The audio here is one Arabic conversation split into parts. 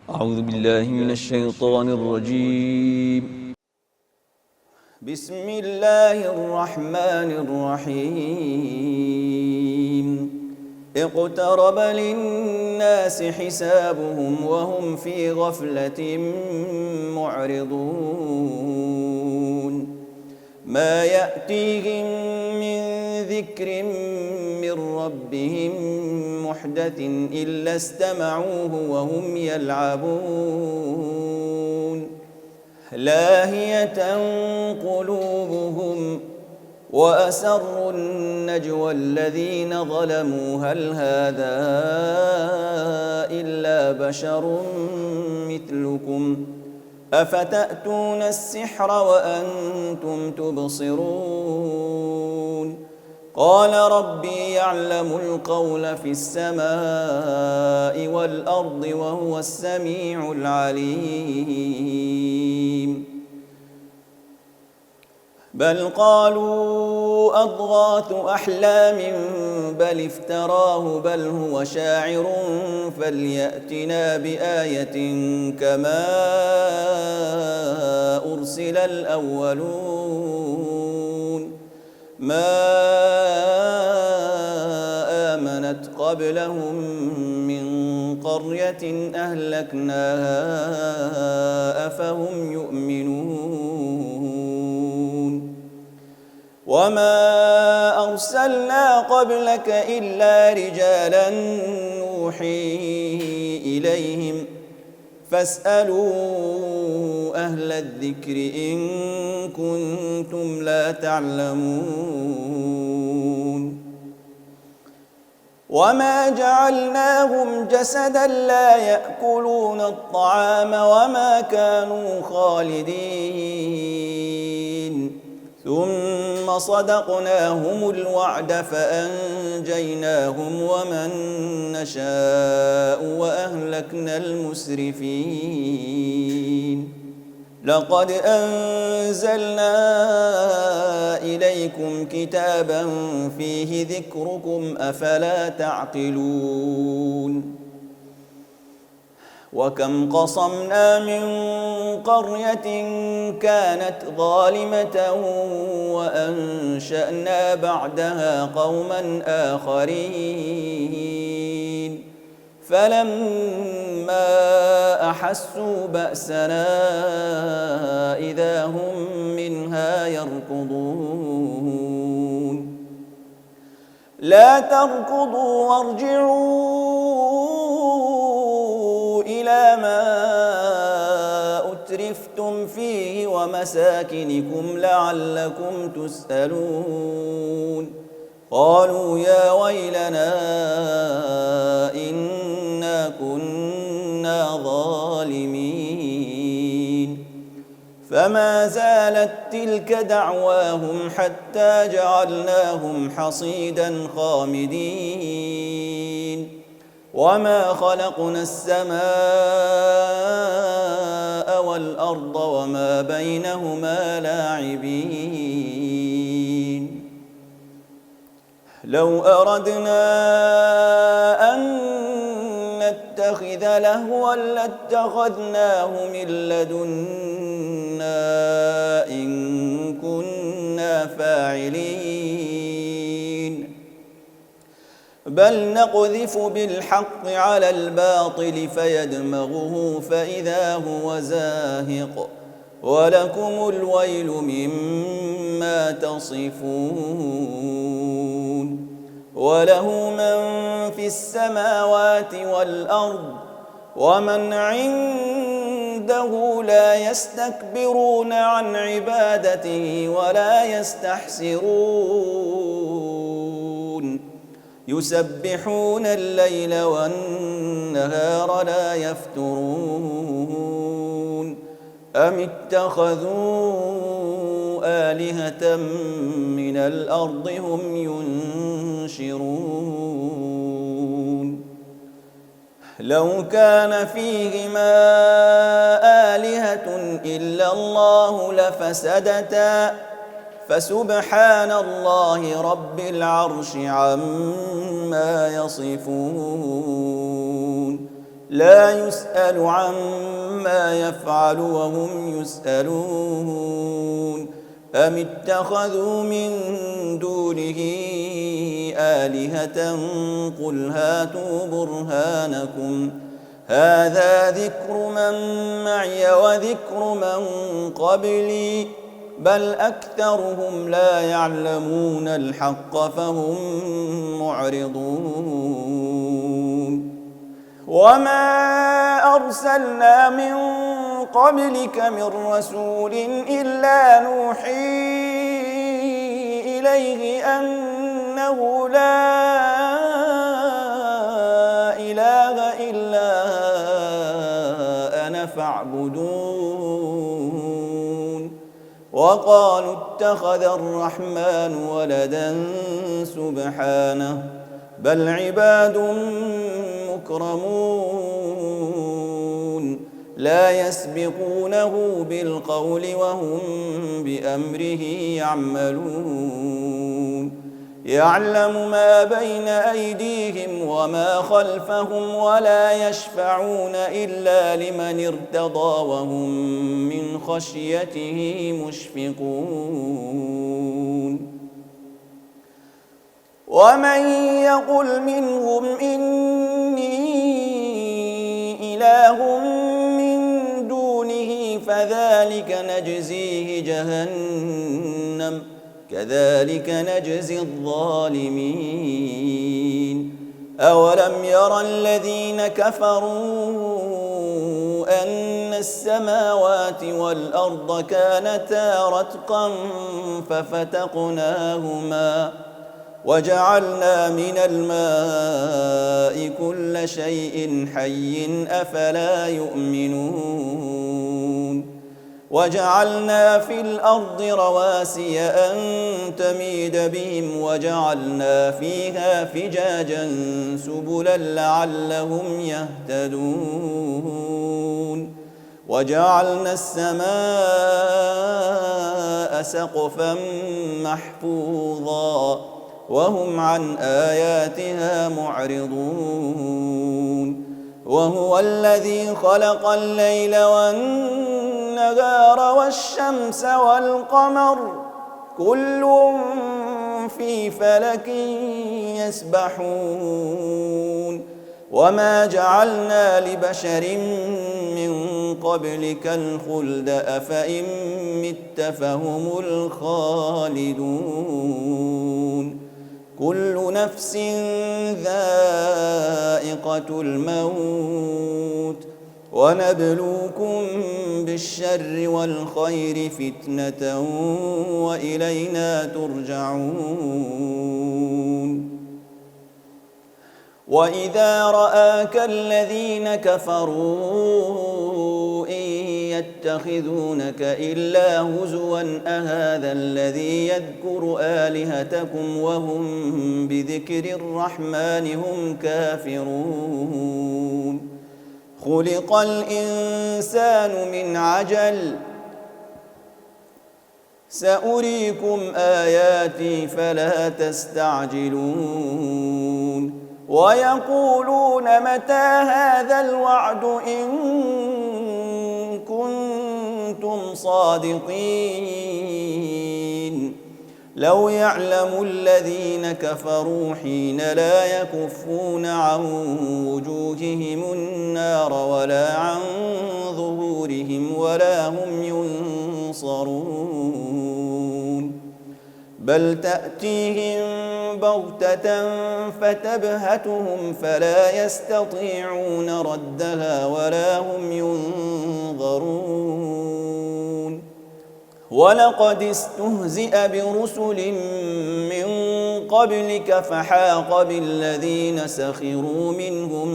أعوذ بالله من الشيطان الرجيم. بسم الله الرحمن الرحيم. اقترب للناس حسابهم وهم في غفلة معرضون. ما يأتيهم من ذكر من ربهم محدث إلا استمعوه وهم يلعبون لاهية قلوبهم وأسروا النجوى الذين ظلموا هل هذا إلا بشر مثلكم أفتأتون السحر وأنتم تبصرون قال ربي يعلم القول في السماء والأرض وهو السميع العليم بل قالوا أضغاث أحلام بل افتراه بل هو شاعر فليأتنا بآية كما أرسل الأولون ما آمنت قبلهم من قرية أهلكناها أفهم يؤمنون وما أرسلنا قبلك إلا رجالا نوحي إليهم فاسألوا أهل الذكر إن كنتم لا تعلمون وما جعلناهم جسدا لا يأكلون الطعام وما كانوا خالدين ثم صدقناهم الوعد فأنجيناهم ومن نشاء وأهلكنا المسرفين لقد أنزلنا إليكم كتابا فيه ذكركم أفلا تعقلون وكم قصمنا من قرية كانت ظالمة وأنشأنا بعدها قوما آخرين فلما أحسوا بأسنا إذا هم منها يركضون لا تركضوا وارجعوا إلى ما أترفتم فيه ومساكنكم لعلكم تسألون قالوا يا ويلنا إنا كنا ظالمين فما زالت تلك دعواهم حتى جعلناهم حصيدا خامدين وما خلقنا السماء والأرض وما بينهما لاعبين لو أردنا أن نتخذ لهوا لاتخذناه من لدنا إن كنا فاعلين بل نقذف بالحق على الباطل فيدمغه فإذا هو زاهق ولكم الويل مما تصفون وله من في السماوات والأرض ومن عنده لا يستكبرون عن عبادته ولا يستحسرون يسبحون الليل والنهار لا يفترون أم اتخذوا آلهة من الأرض هم ينشرون لو كان فيهما آلهة إلا الله لفسدتا فسبحان الله رب العرش عما يصفون لا يسأل عما يفعل وهم يسألون أم اتخذوا من دونه آلهة قل هاتوا برهانكم هذا ذكر من معي وذكر من قبلي بل أكثرهم لا يعلمون الحق فهم معرضون وما أرسلنا من قبلك من رسول إلا نوحي إليه أنه لا إله إلا أنا فاعبدون وقالوا اتخذ الرحمن ولدا سبحانه بل عباد مكرمون لا يسبقونه بالقول وهم بأمره يعملون يعلم ما بين أيديهم وما خلفهم ولا يشفعون إلا لمن ارتضى وهم من خشيته مشفقون ومن يقل منهم إني إله من دونه فذلك نجزيه جهنم كذلك نجزي الظالمين أولم يرى الذين كفروا أن السماوات والأرض كانتا رتقا ففتقناهما وجعلنا من الماء كل شيء حي أفلا يؤمنون وجعلنا في الأرض رواسي أن تميد بهم وجعلنا فيها فجاجا سبلا لعلهم يهتدون وجعلنا السماء سقفا محفوظا وهم عن آياتها معرضون وهو الذي خلق الليل والنهار والشمس والقمر كل في فلك يسبحون وما جعلنا لبشر من قبلك الخلد أفإن مت فهم الخالدون كل نفس ذائقة الموت ونبلوكم بالشر والخير فتنة وإلينا ترجعون وإذا رآك الذين كفروا إن يتخذونك إلا هزوا أهذا الذي يذكر آلهتكم وهم بذكر الرحمن هم كافرون خلق الإنسان من عجل سأريكم آياتي فلا تستعجلون ويقولون متى هذا الوعد إن كنتم صادقين لو يعلم الذين كفروا حين لا يكفون عن وجوههم النار ولا عن ظهورهم ولا هم ينصرون بل تأتيهم بغتة فتبهتهم فلا يستطيعون ردها ولا هم ينظرون ولقد استهزئ برسل من قبلك فحاق بالذين سخروا منهم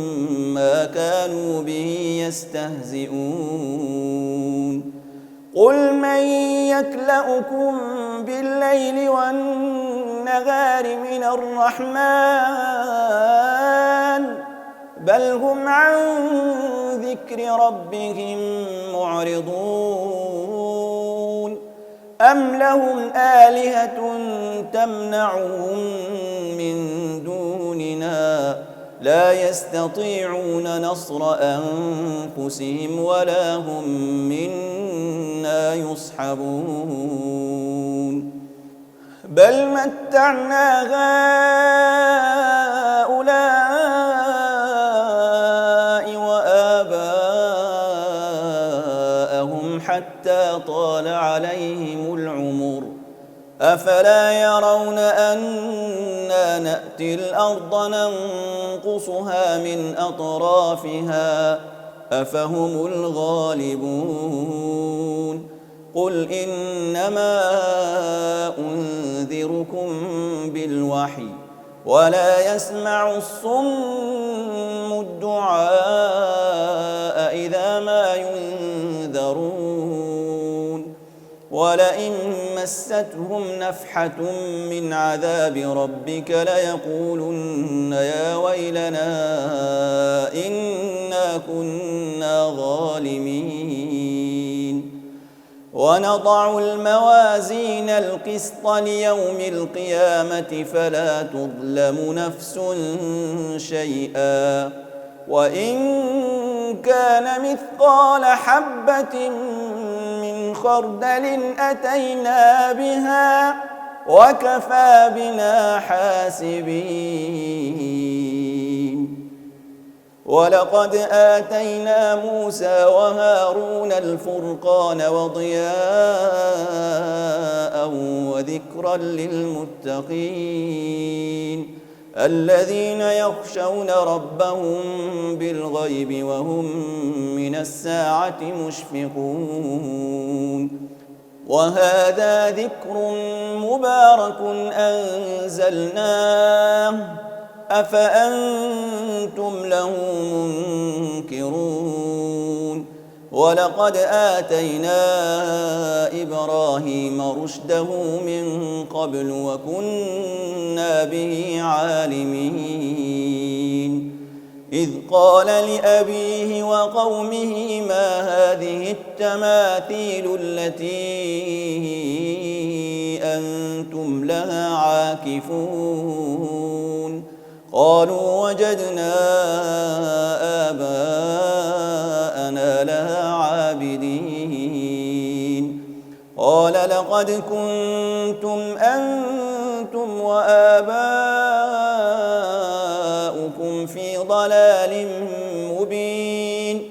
ما كانوا به يستهزئون قل من يكلؤكم بالليل والنهار من الرحمن بل هم عن ذكر ربهم معرضون أم لهم آلهة تمنعهم من دوننا لا يستطيعون نصر أنفسهم ولا هم منا يصحبون بل متعنا هؤلاء وآباءهم حتى طال عليهم العمر أفلا يرون أنا نأتي الأرض ننقصها من أطرافها أفهم الغالبون قل إنما أنذركم بالوحي ولا يسمع الصم الدعاء إذا ما ينذرون ولئن مستهم نفحة من عذاب ربك ليقولن يا ويلنا إنا كنا ظالمين ونضع الموازين القسط ليوم القيامة فلا تظلم نفس شيئا وإن كان مثقال حبة من خردل أتينا بها وكفى بنا حاسبين ولقد آتينا موسى وهارون الفرقان وضياء وذكرا للمتقين الذين يخشون ربهم بالغيب وهم من الساعة مشفقون وهذا ذكر مبارك أنزلناه أفأنتم له منكرون ولقد آتينا إبراهيم رشده من قبل وكنا به عالمين إذ قال لأبيه وقومه ما هذه التماثيل التي أنتم لها عاكفون قالوا وجدنا آباءنا لها عابدين قال لقد كنتم أنتم وآباؤكم في ضلال مبين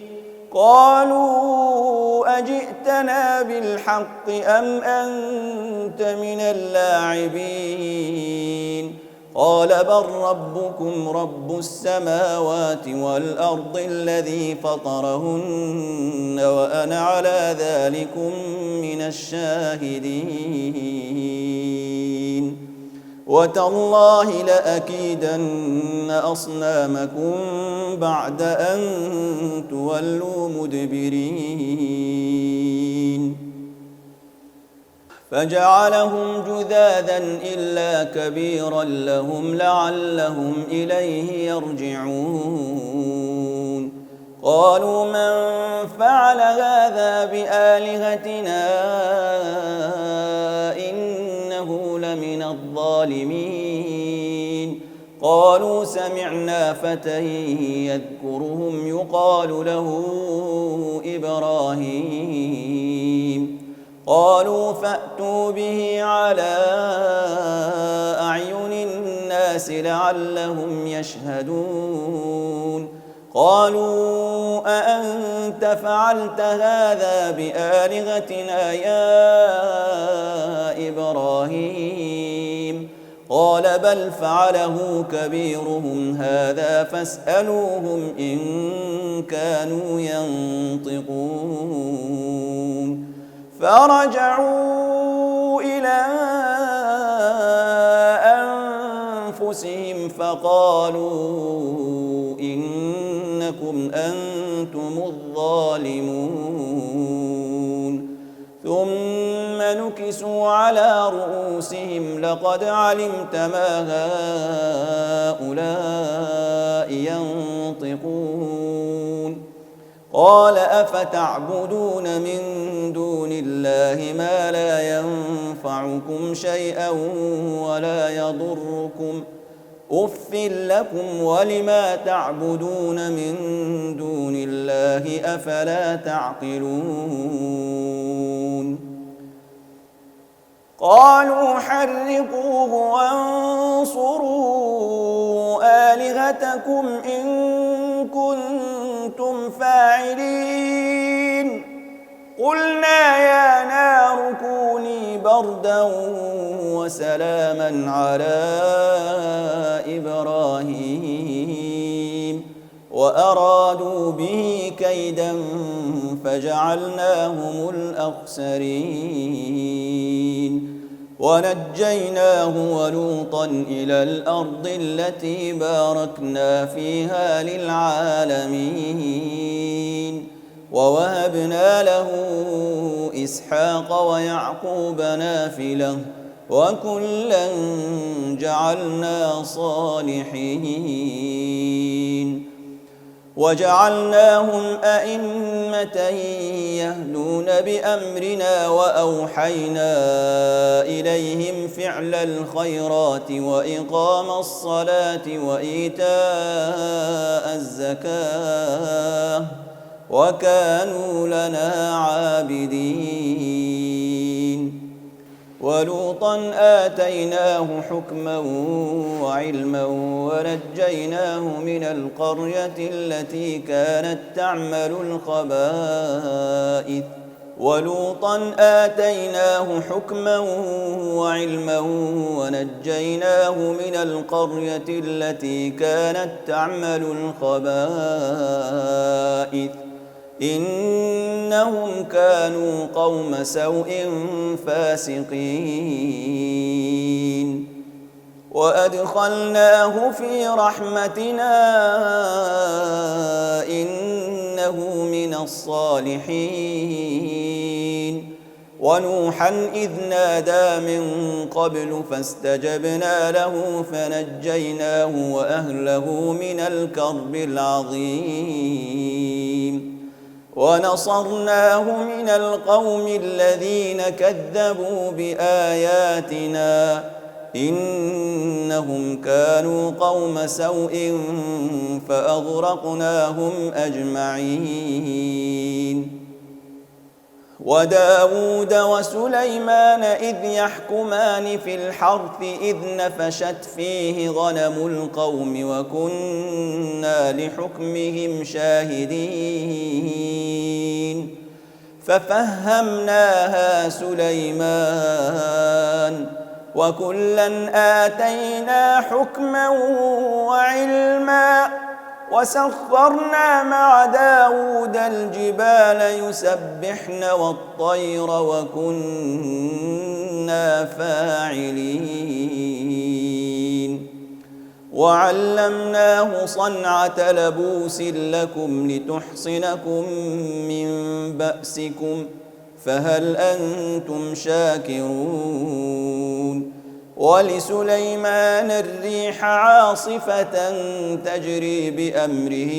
قالوا أجئتنا بالحق أم أنت من اللاعبين قال بل ربكم رب السماوات والأرض الذي فطرهن وأنا على ذلكم من الشاهدين وتالله لأكيدن أصنامكم بعد أن تولوا مدبرين فجعلهم جذاذا إلا كبيرا لهم لعلهم إليه يرجعون قالوا من فعل هذا بآلهتنا إنه لمن الظالمين قالوا سمعنا فتى يذكرهم يقال له إبراهيم قالوا فأتوا به على أعين الناس لعلهم يشهدون قالوا أأنت فعلت هذا بآلهتنا يا إبراهيم قال بل فعله كبيرهم هذا فاسألوهم إن كانوا ينطقون فرجعوا إلى أنفسهم فقالوا إنكم أنتم الظالمون ثم نكسوا على رؤوسهم لقد علمت ما هؤلاء ينطقون قال أفتعبدون من دون الله ما لا ينفعكم شيئا ولا يضركم أف لكم ولما تعبدون من دون الله أفلا تعقلون قالوا حرقوه وانصروا آلهتكم إن كنتم فاعلين قلنا يا نار كوني بردا وسلاما على إبراهيم وأرادوا به كيدا فجعلناهم الأخسرين ونجيناه ولوطا إلى الأرض التي باركنا فيها للعالمين ووهبنا له إسحاق ويعقوب نافلة وكلا جعلنا صالحين وجعلناهم أئمة يهدون بأمرنا وأوحينا إليهم فعل الخيرات وإقام الصلاة وإيتاء الزكاة وكانوا لنا عابدين ولوطا آتيناه حكما وعلما ونجيناه من القرية التي كانت تعمل الخبائث إنهم كانوا قوم سوء فاسقين وأدخلناه في رحمتنا إنه من الصالحين ونوحا إذ نادى من قبل فاستجبنا له فنجيناه وأهله من الكرب العظيم ونصرناه من القوم الذين كذبوا بآياتنا إنهم كانوا قوم سوء فأغرقناهم أجمعين وداود وسليمان إذ يحكمان في الحرث إذ نفشت فيه غنم القوم وكنا لحكمهم شاهدين ففهمناها سليمان وكلا آتينا حكما وعلما وسخرنا مع داود الجبال يسبحن والطير وكنا فاعلين وعلمناه صنعة لبوس لكم لتحصنكم من بأسكم فهل أنتم شاكرون ولسليمان الريح عاصفة تجري بأمره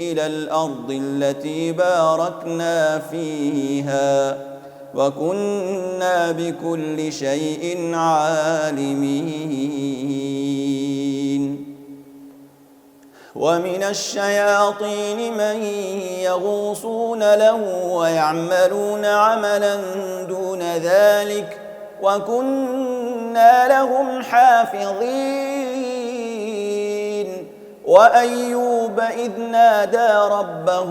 إلى الأرض التي باركنا فيها وكنا بكل شيء عالمين ومن الشياطين من يغوصون له ويعملون عملا دون ذلك وكنا لهم حافظين وأيوب إذ نادى ربه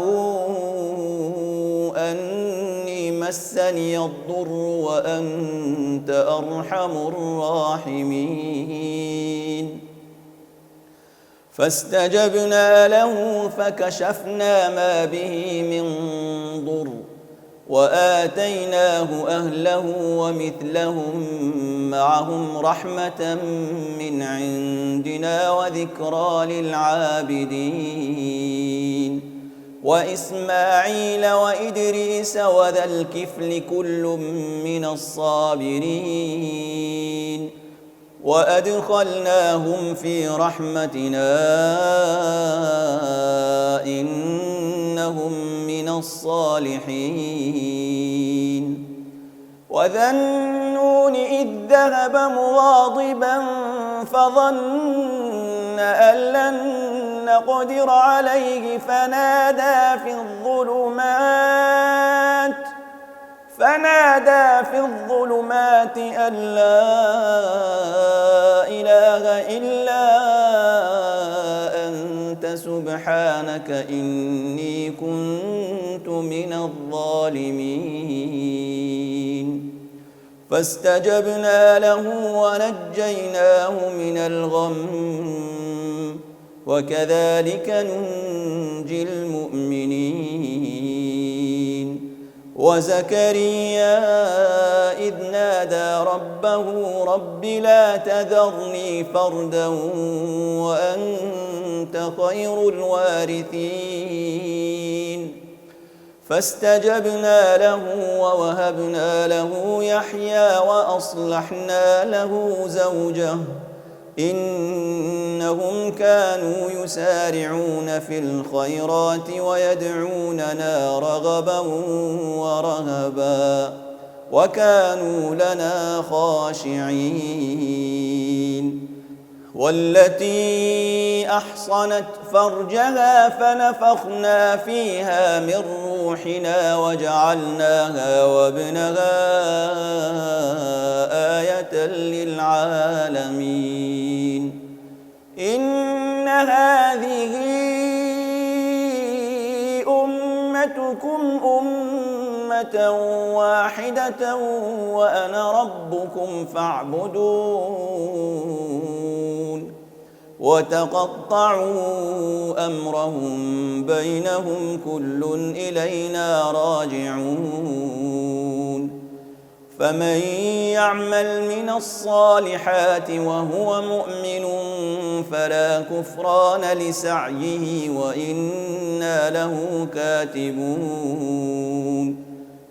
أني مسني الضر وأنت أرحم الراحمين فاستجبنا له فكشفنا ما به من ضر وآتيناه أهله ومثلهم معهم رحمة من عندنا وذكرى للعابدين وإسماعيل وإدريس وذا الكفل كل من الصابرين وأدخلناهم في رحمتنا إنهم من الصالحين وذا النون إذ ذهب مغاضبا فظن أن لن نقدر عليه فنادى في الظلمات أن لا إله إلا أنت سبحانك إني كنت من الظالمين فاستجبنا له ونجيناه من الغم وكذلك ننجي المؤمنين وزكريا إذ نادى ربه رب لا تذرني فردا وأنت خير الوارثين فاستجبنا له ووهبنا له يحيى وأصلحنا له زوجه إنهم كانوا يسارعون في الخيرات ويدعوننا رغبا ورهبا وكانوا لنا خاشعين والتي أحصنت فرجها فنفخنا فيها من روحنا وجعلناها وابنها آية للعالمين إن هذه أمتكم أمة واحدة وأنا ربكم فاعبدون وتقطعوا أمرهم بينهم كل إلينا راجعون فمن يعمل من الصالحات وهو مؤمن فلا كفران لسعيه وإنا له كاتبون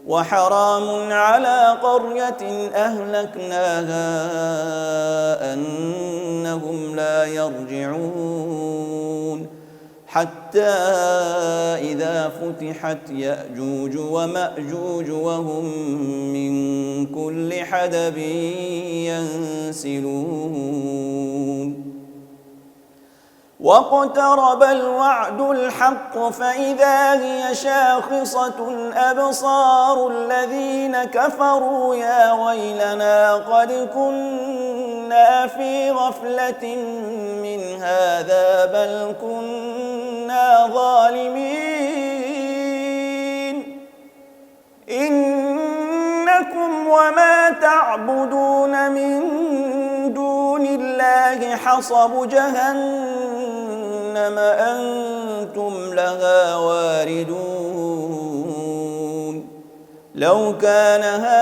وحرام على قرية أهلكناها أنهم لا يرجعون حتى إذا فتحت يأجوج ومأجوج وهم من كل حدب ينسلون واقترب الوعد الحق فإذا هي شاخصة أبصار الذين كفروا يا ويلنا قد كنا في غفلة من هذا بل كنا ظالمين إنكم وما تعبدون من دون الله حصب جهنم أنتم لها واردون لو كان هؤلاء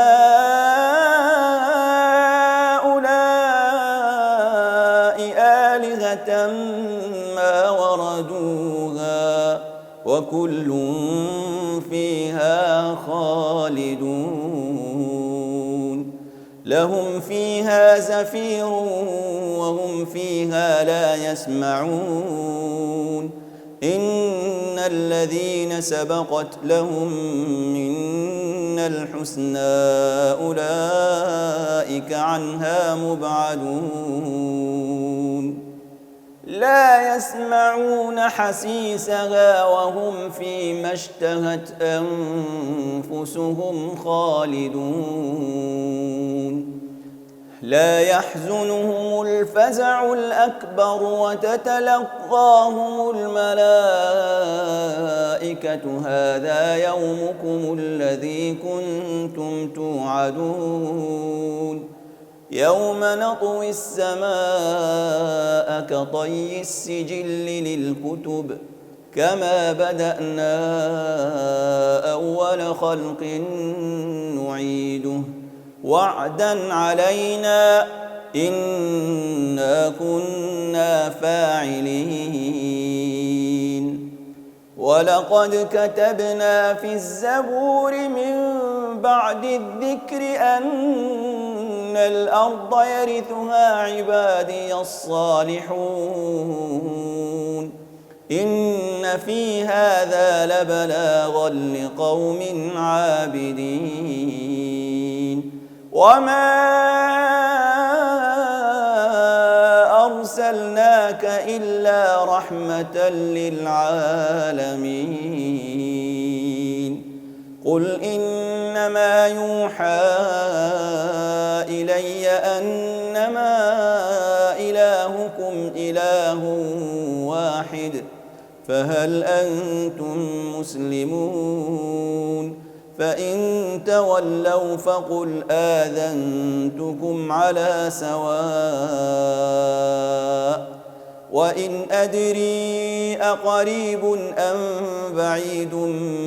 آلهة ما وردوها وكل فيها خالدون لهم فيها زفير وهم فيها لا يسمعون إن الذين سبقت لهم منا الحسنى أولئك عنها مبعدون لا يسمعون حسيسها وهم فيما اشتهت أنفسهم خالدون لا يحزنهم الفزع الأكبر وتتلقاهم الملائكة هذا يومكم الذي كنتم توعدون يوم نطوي السماء كطي السجل للكتب كما بدأنا أول خلق نعيده وعدا علينا إنا كنا فاعلين ولقد كتبنا في الزبور من بعد الذكر أن الأرض يرثها عبادي الصالحون إن في هذا لبلاغا لقوم عابدين وما أرسلناك إلا رحمة للعالمين قل إنما يوحى إلي أنما إلهكم إله واحد فهل أنتم مسلمون فإن تولوا فقل آذنتكم على سواء وإن أدري أقريب أم بعيد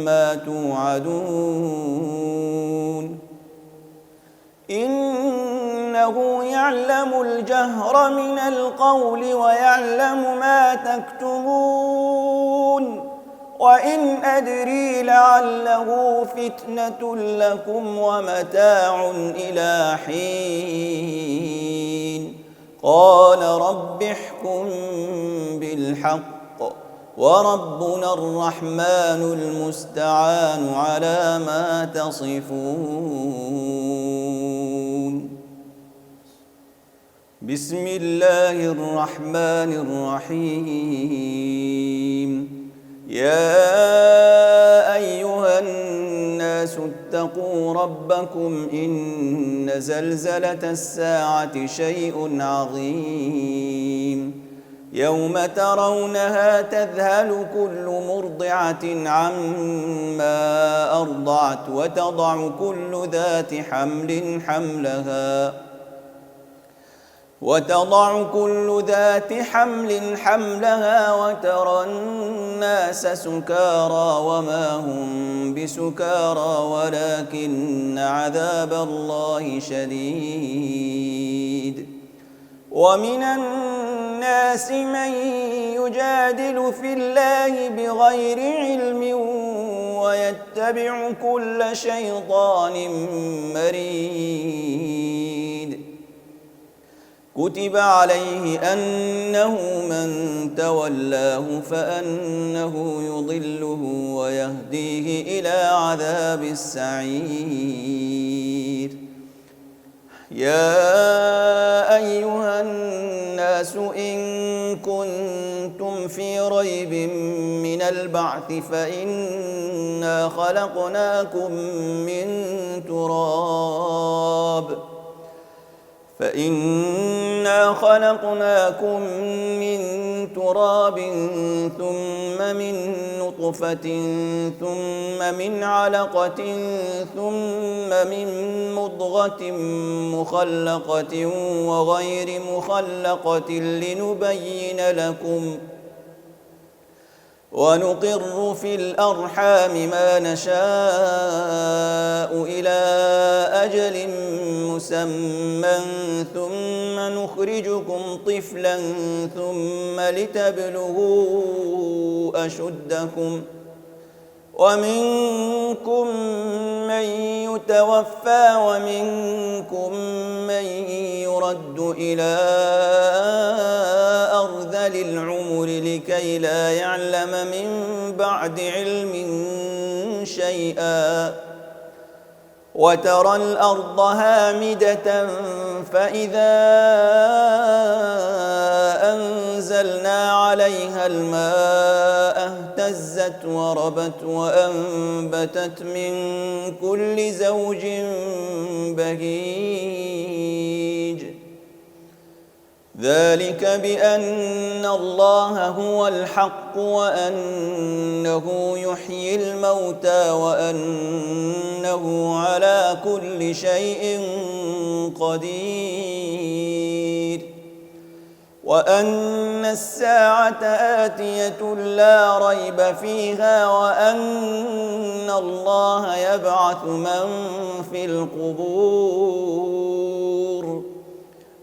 ما توعدون إنه يعلم الجهر من القول ويعلم ما تكتمون وإن أدري لعله فتنة لكم ومتاع إلى حين قال رب احكم بالحق وربنا الرحمن المستعان على ما تصفون بسم الله الرحمن الرحيم يا أيها الناس اتقوا ربكم إن زلزلة الساعة شيء عظيم يوم ترونها تذهل كل مرضعة عما أرضعت وتضع كل ذات حمل حملها وترى الناس سكارى وما هم بسكارى ولكن عذاب الله شديد ومن الناس من يجادل في الله بغير علم ويتبع كل شيطان مريد كتب عليه أنه من تولاه فأنه يضله ويهديه إلى عذاب السعير يا أيها الناس إن كنتم في ريب من البعث فإنا خلقناكم من تراب ثم من نطفة ثم من علقة ثم من مضغة مخلقة وغير مخلقة لنبين لكم ونقر في الأرحام ما نشاء إلى أجل مسمى ثم نخرجكم طفلا ثم لتبلغوا أشدكم ومنكم من يتوفى ومنكم من يرد إلى أرذل العمر لكي لا يعلم من بعد علم شيئا وترى الأرض هامدة فإذا أنزلنا عليها الماء اهتزت وربت وأنبتت من كل زوج بهيج ذلك بأن الله هو الحق وأنه يحيي الموتى وأنه على كل شيء قدير وأن الساعة آتية لا ريب فيها وأن الله يبعث من في القبور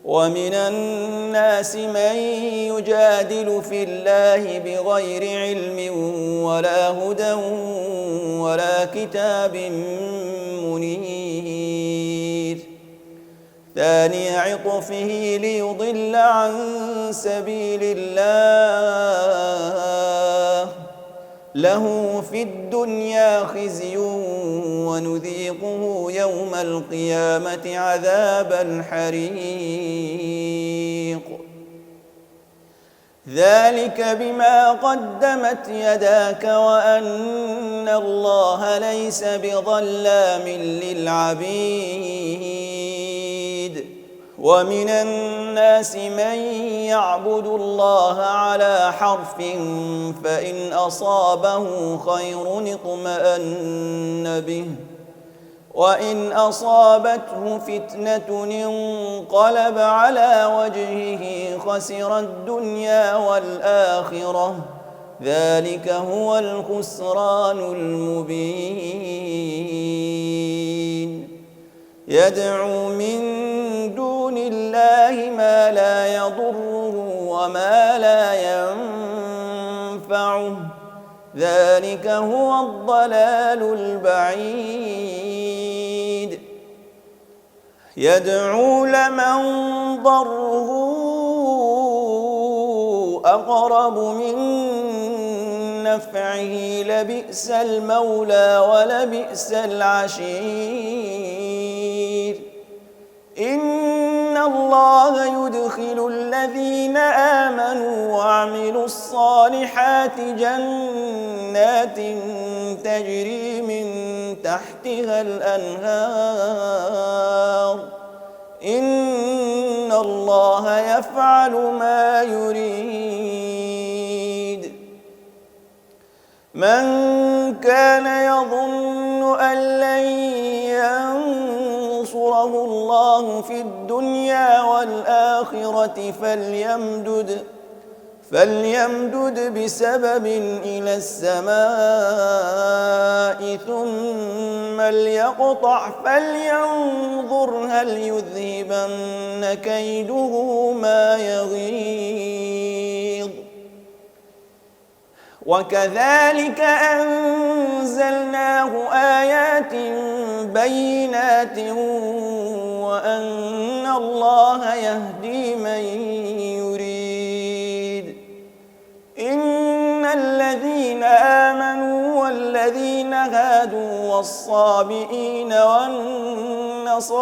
ومن الناس من يجادل في الله بغير علم ولا هدى ولا كتاب منير ثاني عطفه ليضل عن سبيل الله له في الدنيا خزي ونذيقه يوم القيامة عذاب الحريق ذلك بما قدمت يداك وأن الله ليس بظلام للعبيد ومن الناس من يعبد الله على حرف فإن أصابه خير اطمأن به وإن أصابته فتنة انقلب على وجهه خسر الدنيا والآخرة ذلك هو الخسران المبين يدعو من دون الله ما لا يضره وما لا ينفعه ذلك هو الضلال البعيد يدعو لمن ضره أقرب من نفعه لبئس المولى ولبئس العشير إن الله يدخل الذين آمنوا وعملوا الصالحات جنات تجري من تحتها الأنهار إن الله يفعل ما يريد من كان يظن أن لن ينصره الله في الدنيا والآخرة فليمدد بسبب إلى السماء ثم ليقطع فلينظر هل يذهبن كيده ما يغيظ وكذلك أنزلناه آيات بينات وأن الله يهدي من يريد إن الذين آمنوا والذين هادوا والصابئين والنصارى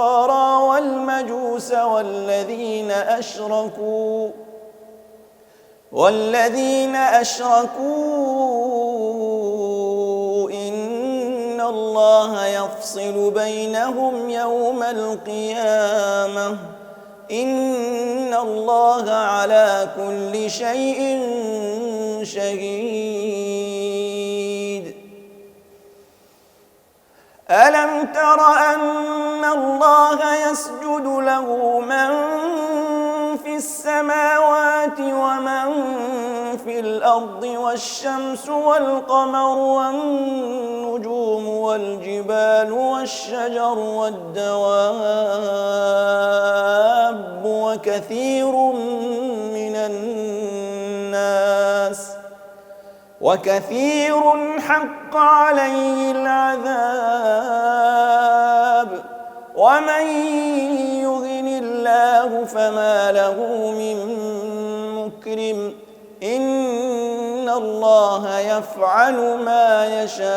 والمجوس والذين أشركوا إن الله يفصل بينهم يوم القيامة إن الله على كل شيء شهيد ألم تر أن الله يسجد له من في السماوات ومن في الأرض والشمس والقمر والنجوم والجبال والشجر والدواب وكثير حق عليه العذاب ومن يهن الله فما له من مكرم إن الله يفعل ما يشاء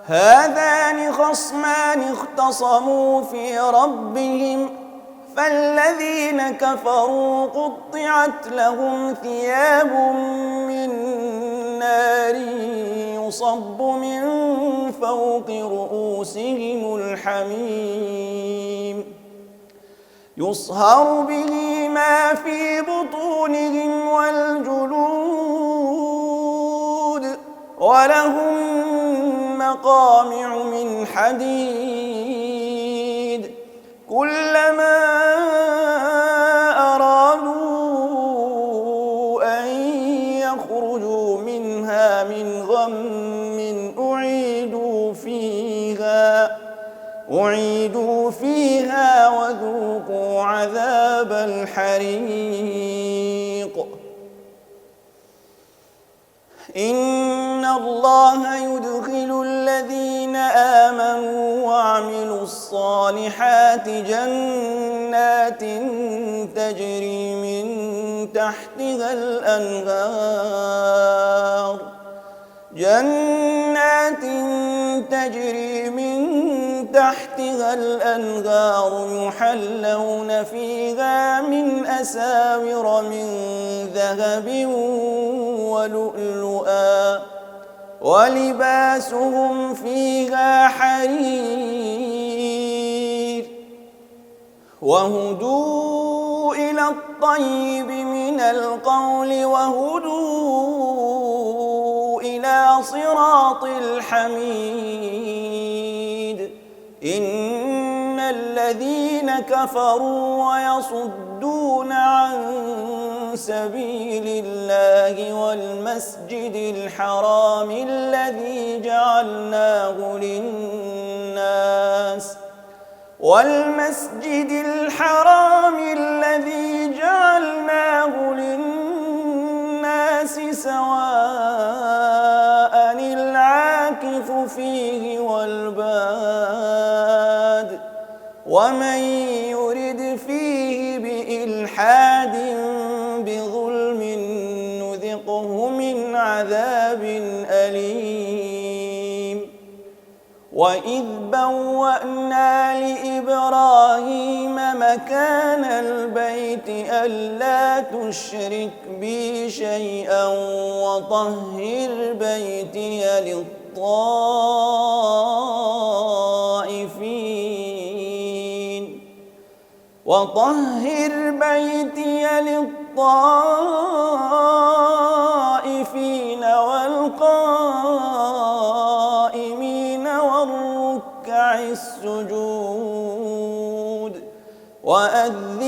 هذان خصمان اختصموا في ربهم فالذين كفروا قطعت لهم ثياب من نار يصب من فوق رؤوسهم الحميم يصهر به ما في بطونهم والجلود ولهم مقامع من حديد كلما أرادوا أن يخرجوا منها من غم أعيدوا فيها وذوقوا عذاب الحريق إن الله يدخل الذين آمنوا وعملوا الصالحات جنات تجري من تحتها الأنهار جنات جنات تجري من تحتها الأنهار يحلون فيها من أساور من ذهب ولؤلؤا ولباسهم فيها حرير وهدوا إلى الطيب من القول وهدوا إلى صراط الحميد إن الذين كفروا ويصدون عن سبيل الله والمسجد الحرام الذي جعلناه للناس سواء العاكف فيه والباد ومن يرد فيه بإلحاد بظلم نذقه من عذاب أليم وإذ بوأنا لإبراهيم مكان البيت ألا تشرك بي شيئا وطهر بيتي للطائفين والقائمين والركع السجود وأذن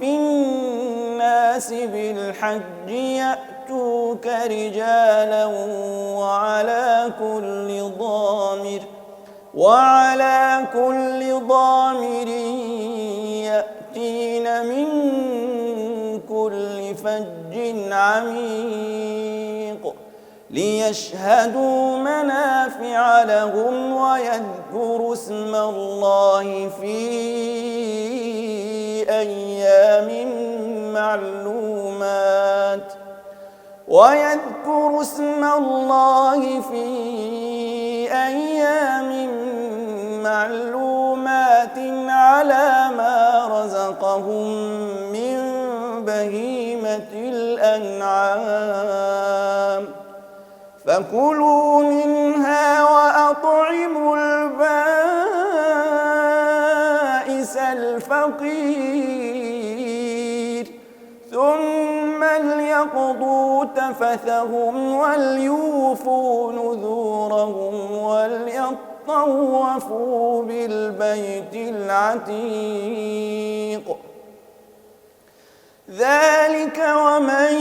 في الناس بالحج يأتوك رجالا وعلى كل ضامر يأتين من كل فج عميق ليشهدوا منافع لهم ويذكروا اسم الله في أيام معلومات على ما رزقهم من بهيمة الأنعام فكلوا منها وأطعموا البائس الفقير ثم ليقضوا تفثهم وليوفوا نذورهم وليطوفوا بالبيت العتيق ذلك ومن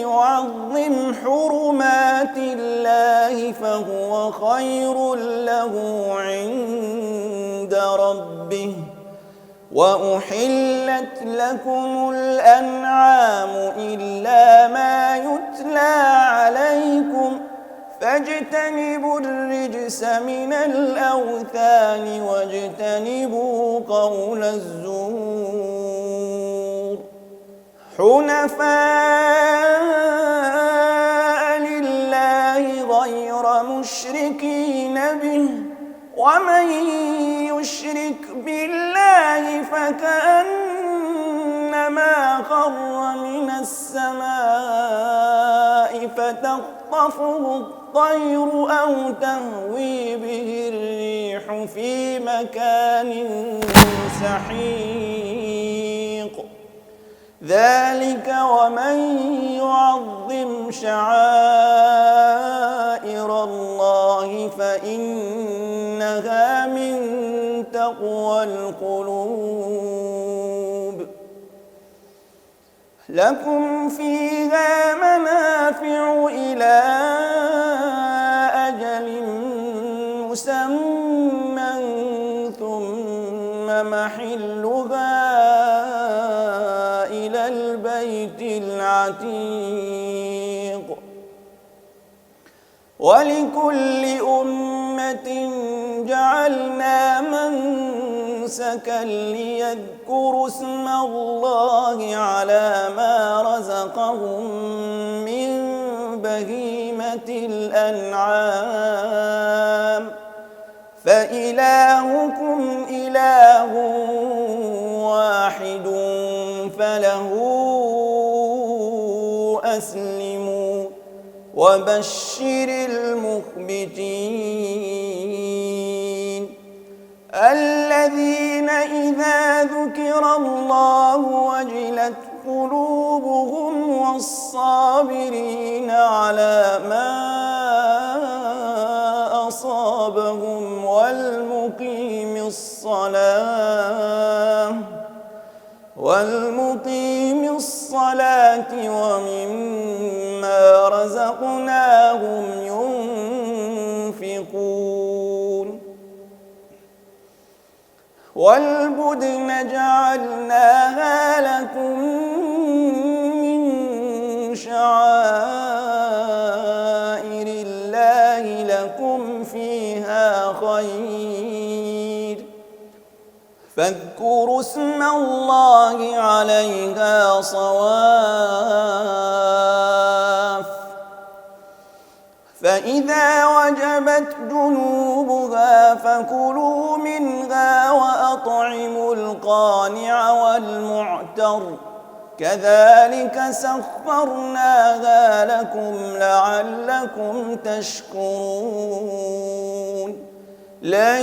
يعظم حرمات الله فهو خير له عند ربه وأحلت لكم الأنعام إلا ما يتلى عليكم فاجتنبوا الرجس من الأوثان واجتنبوا قول الزور حنفاء لله غير مشركين به ومن يشرك بالله فكأنما خر من السماء فتخطفه الطير أو تهوي به الريح في مكان سحيق ذلك ومن يعظم شعائر الله فإنها من تقوى القلوب لكم فيها منافع إلى أجل مسمى ثم محلها إلى البيت العتيق ولكل أمة جعلنا منسكا ليذكروا اسم الله على ما رزقهم من بهيمة الأنعام فإلهكم إله واحد فله أسلموا وبشر المخبتين الذين إذا ذكر الله وجلت قلوبهم والصابرين على ما أصابهم والمقيم الصلاة ومما رزقناهم ينفقون والبدن جعلناها لكم من شعائر الله لكم فيها خير فاذكروا اسم الله عليها صواف فإذا وجبت جنوبها فكلوا منها وأطعموا القانع والمعتر كذلك سخرناها لكم لعلكم تشكرون لن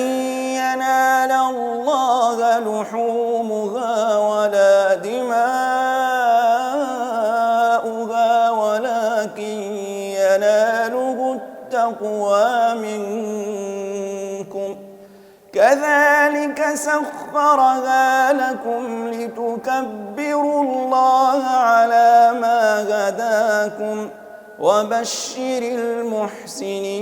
ينال الله لحومها ولا دماؤها ولكن يناله التقوى منكم كذلك سخرها لكم لتكبروا الله على ما هداكم وبشر المحسنين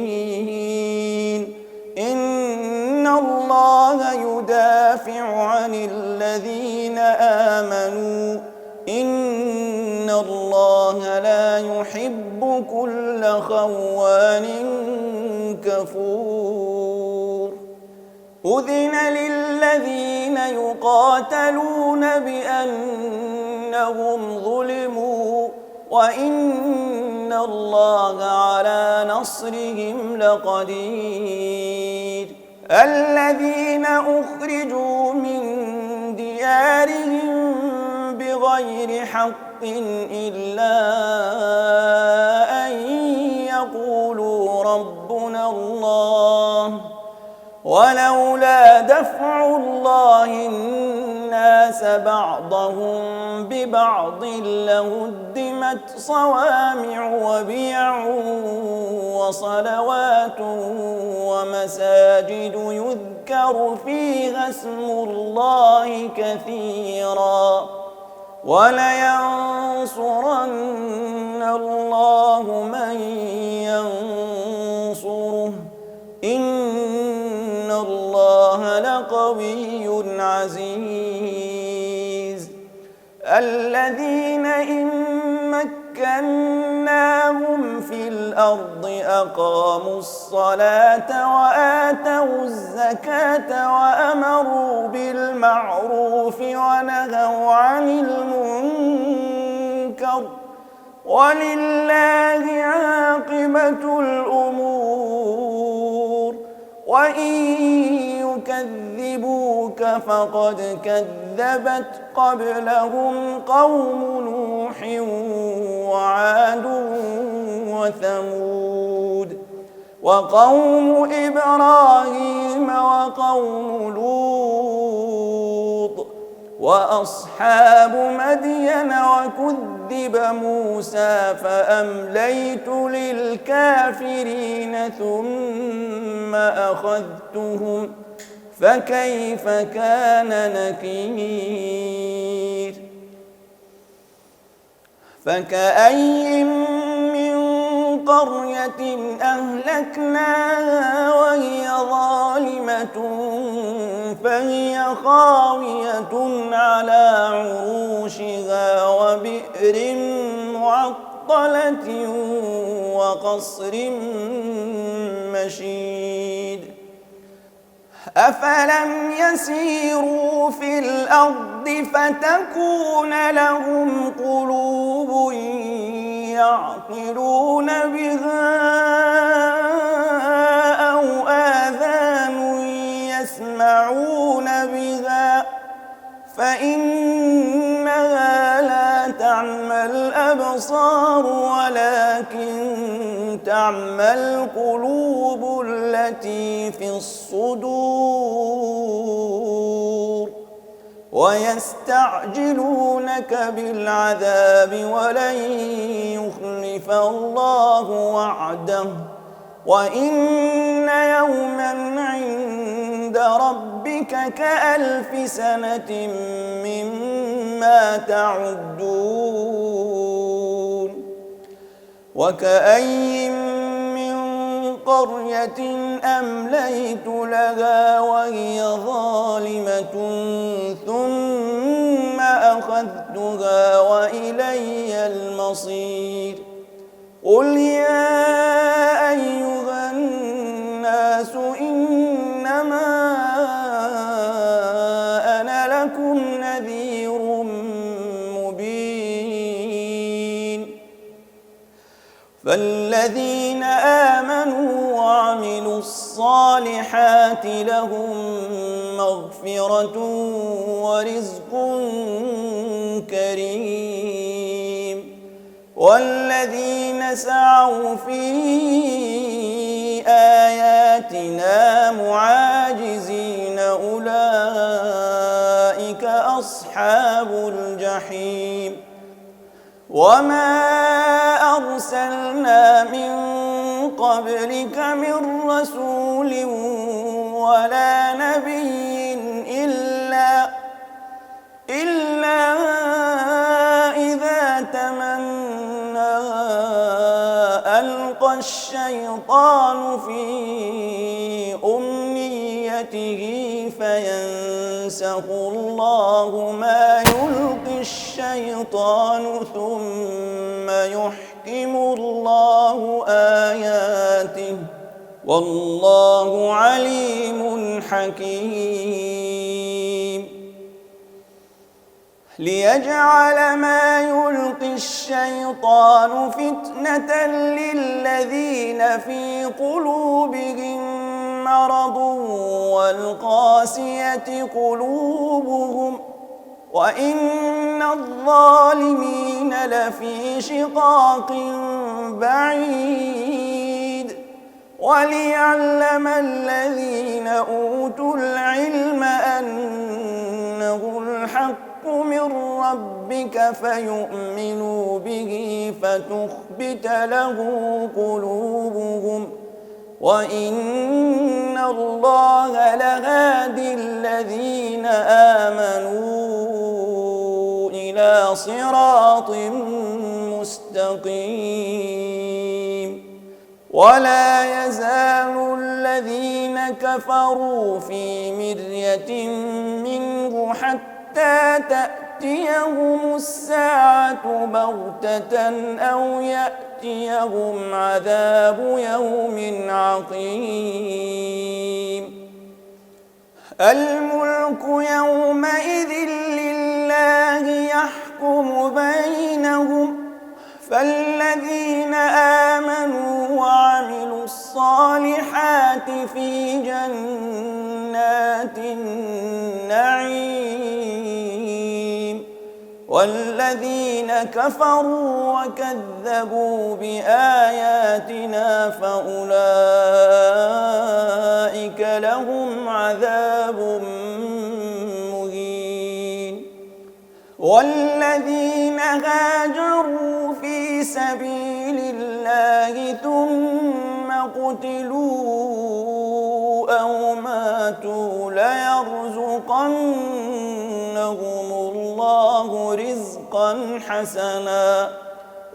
إن الله يدافع عن الذين آمنوا إن الله لا يحب كل خوان كفور أذن للذين يقاتلون بأنهم ظلموا وإن الله على نصرهم لقدير الذين أخرجوا من ديارهم بغير حق إلا أن يقولوا ربنا الله ولولا دفع الله الناس بعضهم ببعض لهدمت صوامع وبيع وصلوات ومساجد يذكر فيها اسم الله كثيرا ولينصرن الله من ينصره إن الله لقوي عزيز الذين إن مكناهم في الأرض أقاموا الصلاة وآتوا الزكاة وأمروا بالمعروف ونهوا عن المنكر ولله عاقبة الأمور وإن يكذبوك فقد كذبت قبلهم قوم نوح وعاد وثمود وقوم إبراهيم وقوم لوط وأصحاب مدين وكذب موسى فأمليت للكافرين ثم أخذتهم فكيف كان نكير فكأي من قرية أهلكناها وهي ظالمة فهي خاوية على عروشها وبئر معطلة وقصر مشيد أفلم يسيروا في الأرض فتكون لهم قلوب يعقلون بها أو آذان يسمعون بها فإنها لا تعمى الأبصار ولكن تعمى القلوب التي في الصدور ويستعجلونك بالعذاب ولن يخلف الله وعده وإن يوما عند ربك كألف سنة مما تعدون وكأي من قرية أمليت لها وهي ظالمة ثم أخذتها وإلي المصير قل يا أيها الناس إنما أنا لكم نذير مبين فالذين آمنوا وعملوا الصالحات لهم مغفرة ورزق كريم والذين سعوا في آياتنا معاجزين أولئك أصحاب الجحيم وما أرسلنا من قبلك من رسول ولا نبي إلا إذا تمنى ألقى الشيطان في أمنيته فينسخ الله ما يلقي الشيطان ثم يحكم الله آياته والله عليم حكيم ليجعل ما يلقي الشيطان فتنة للذين في قلوبهم مرض والقاسية قلوبهم وإن الظالمين لفي شقاق بعيد وليعلم الذين أوتوا العلم أنه الحق من ربك فيؤمنوا به فتخبت له قلوبهم وإن الله لهادي الذين آمنوا إلى صراط مستقيم ولا يزال الذين كفروا في مرية منه حتى تأتيهم الساعة بغتة أو يأتيهم عذاب يوم عقيم الملك يومئذ لله يحكم بينهم فالذين آمنوا وعملوا الصالحات في جنات النعيم والذين كفروا وكذبوا بآياتنا فأولئك لهم عذاب مهين والذين هاجروا في سبيل الله ثم قتلوا أو ماتوا ليرزقنهم الله رزقا حسنا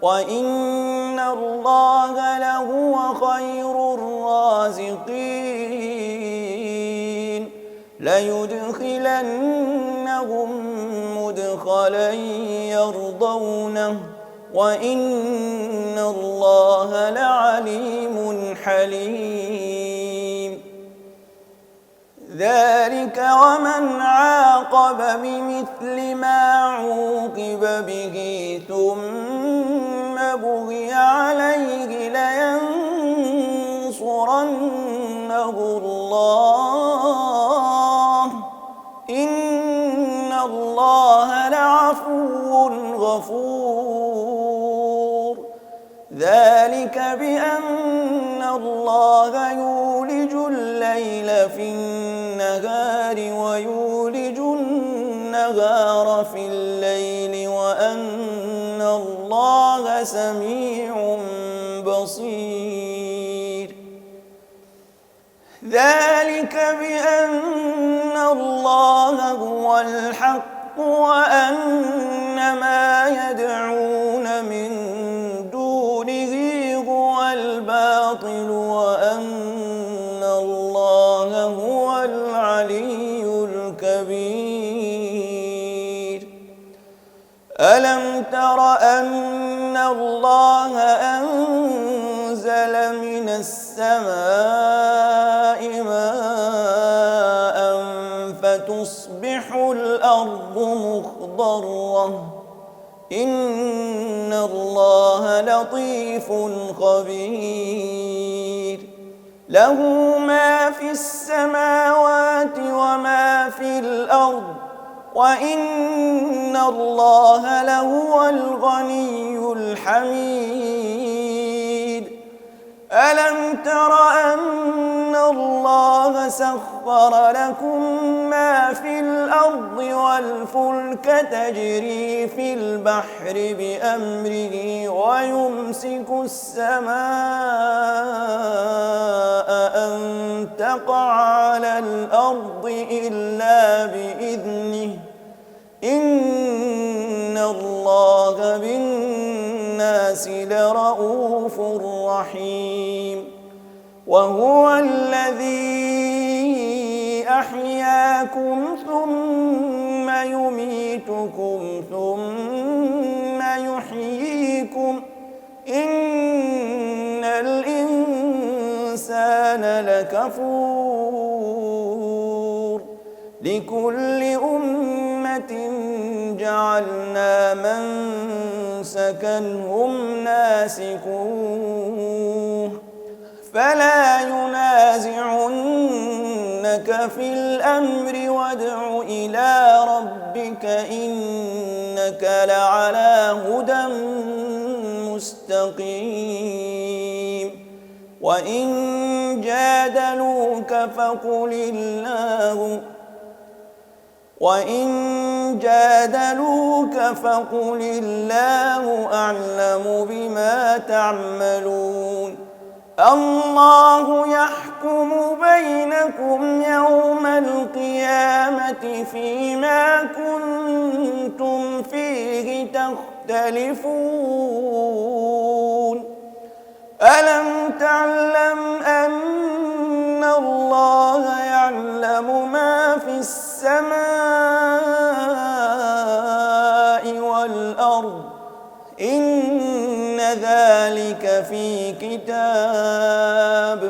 وإن الله لهو خير الرازقين ليدخلنهم مدخلا يرضونه وإن الله لعليم حليم ذلك ومن عاقب بمثل ما عوقب به ثم بغي عليه لينصرنه الله إن الله لعفو غفور. ذلك بأن الله يولج الليل في النهار ويولج النهار في الليل وأن الله سميع بصير. ذلك بأن الله هو الحق وأن ما يدعون من دونه هو الباطل وأن الله هو العلي الكبير. ألم تر أن الله أنزل من السماء ماء فتصبح الأرض مخضرة إن الله لطيف خبير. له ما في السماوات وما في الأرض وإن الله لهو الغني الحميد. ألم تر أن الله سخر لكم ما في الأرض والفلك تجري في البحر بأمره ويمسك السماء أن تقع على الأرض إلا بإذنه إن الله بالناس لرؤوف رحيم. وهو الذي أحياكم ثم يميتكم ثم يحييكم إن الإنسان لكفور. لكل أمة جعلنا منسكا هم ناسكوه فلا ينازعنك في الأمر وادع إلى ربك إنك لعلى هدى مستقيم. وإن جادلوك فقل الله أعلم بما تعملون. الله يحكم بينكم يوم القيامة فيما كنتم فيه تختلفون. ألم تعلم أن الله يعلم ما في السماء والأرض إن ذلك في كتاب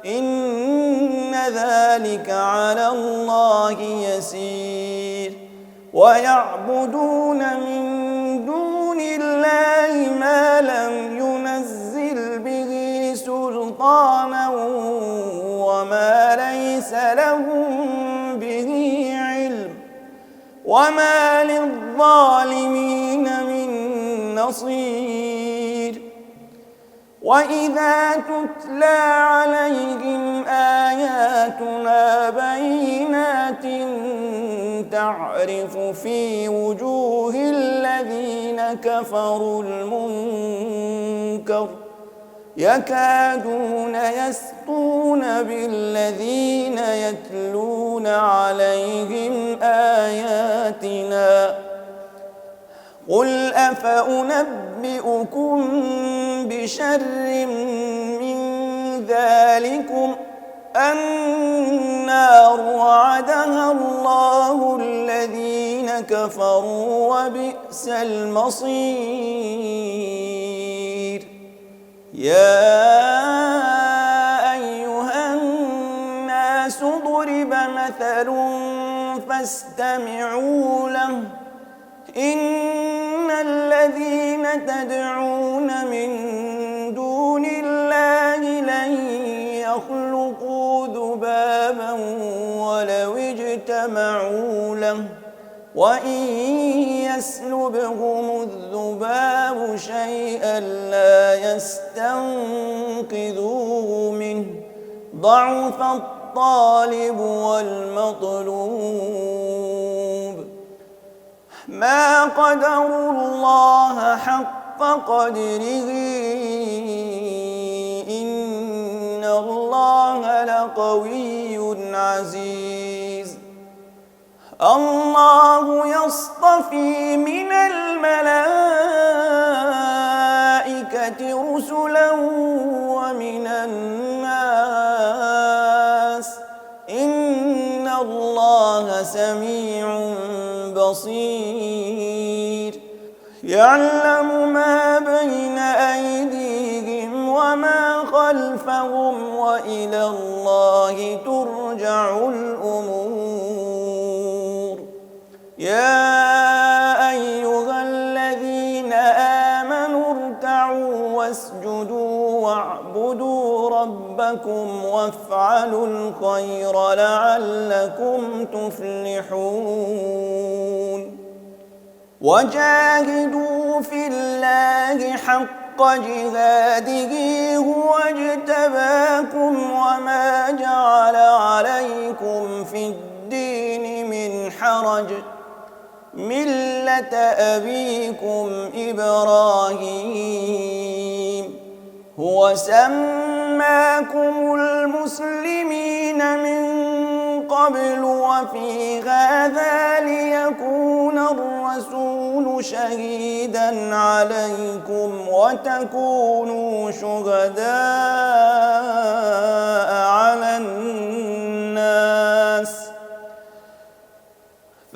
إن ذلك على الله يسير. ويعبدون من دون الله ما لم ينزل به سلطانا وما ليس لهم به علم وما للظالمين من نصير. وإذا تتلى عليهم آياتنا بينات تعرف في وجوه الذين كفروا المنكر يكادون يسطون بالذين يتلون عليهم آياتنا. قل أفأنبئكم بشر من ذلكم النار وعدها الله الذين كفروا وبئس المصير. يا أيها الناس ضرب مثل فاستمعوا له إن الذين تدعون من دون الله لن يخلقوا ذبابا ولو اجتمعوا له وإن يسلبهم الذباب شيئا لا يستنقذوه منه ضعف الطالب والمطلوب ما قدروا الله حق قدره إن الله لقوي عزيز الله يصطفي من الملائكة رسلا ومن الناس إن الله سميع بصير يعلم ما بين أيديهم وما خلفهم وإلى الله ترجع الأمور يا أيها الذين آمنوا اركعوا واسجدوا واعبدوا ربكم وافعلوا الخير لعلكم تفلحون وجاهدوا في الله حق جهاده هو اجتباكم وما جعل عليكم في الدين من حرج ملة أبيكم إبراهيم هو سماكم المسلمين من قبل وفي هذا ليكون الرسول شهيدا عليكم وتكونوا شهداء على الناس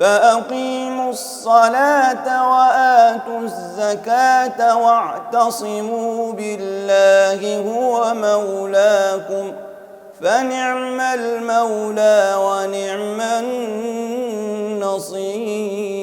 فأقيموا الصلاة وآتوا الزكاة واعتصموا بالله هو مولاكم فنعم المولى ونعم النصير